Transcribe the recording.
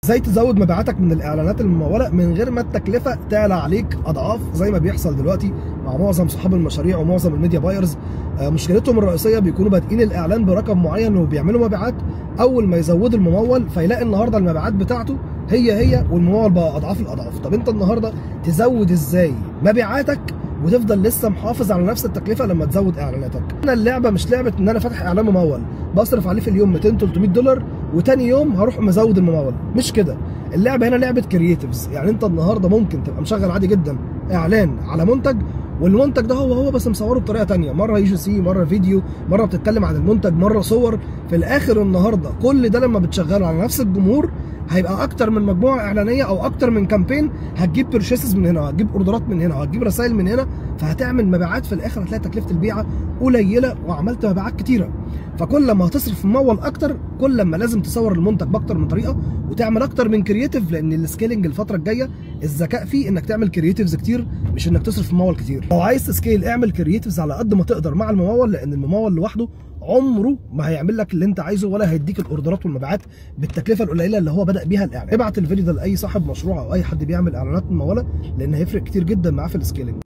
ازاي تزود مبيعاتك من الاعلانات المموله من غير ما التكلفه تعلى عليك اضعاف زي ما بيحصل دلوقتي مع معظم صحاب المشاريع ومعظم الميديا بايرز. مشكلتهم الرئيسيه بيكونوا بادئين الاعلان برقم معين وبيعملوا مبيعات، اول ما يزودوا الممول فيلاقي النهارده المبيعات بتاعته هي والممول بقى اضعاف الاضعاف. طب انت النهارده تزود ازاي مبيعاتك وتفضل لسه محافظ على نفس التكلفه لما تزود اعلاناتك؟ انا اللعبه مش لعبه ان انا فاتح اعلان ممول بصرف عليه في اليوم 200 300 دولار وتاني يوم هروح مزود الممول، مش كده. اللعبه هنا لعبه كرييتيفز. يعني انت النهارده ممكن تبقى مشغل عادي جدا اعلان على منتج، والمنتج ده هو بس مصوره بطريقه ثانيه، مره UGC، مره فيديو، مره بتتكلم عن المنتج، مره صور. في الاخر النهارده كل ده لما بتشغله على نفس الجمهور هيبقى اكتر من مجموعه اعلانيه او اكتر من كامبين، هتجيب بيرشيسز من هنا وهتجيب اوردرات من هنا وهتجيب رسائل من هنا، فهتعمل مبيعات. في الاخر هتلاقي تكلفه البيعه قليله وعملت مبيعات كتيره. فكل ما هتصرف في ممول اكتر كل ما لازم تصور المنتج باكتر من طريقه وتعمل اكتر من كرييتيف، لان السكيلنج الفتره الجايه الذكاء فيه انك تعمل كرييتيفز كتير مش انك تصرف في ممول كتير. لو عايز تسكيل اعمل كرييتيفز على قد ما تقدر مع الممول، لان الممول لوحده عمره ما هيعمل لك اللي انت عايزه ولا هيديك الاوردرات والمبيعات بالتكلفه القليله اللي هو بدا بيها الاعلان. ابعت الفيديو ده لاي صاحب مشروع او اي حد بيعمل اعلانات مموله، لان هيفرق كتير جدا معاه في السكيلنج.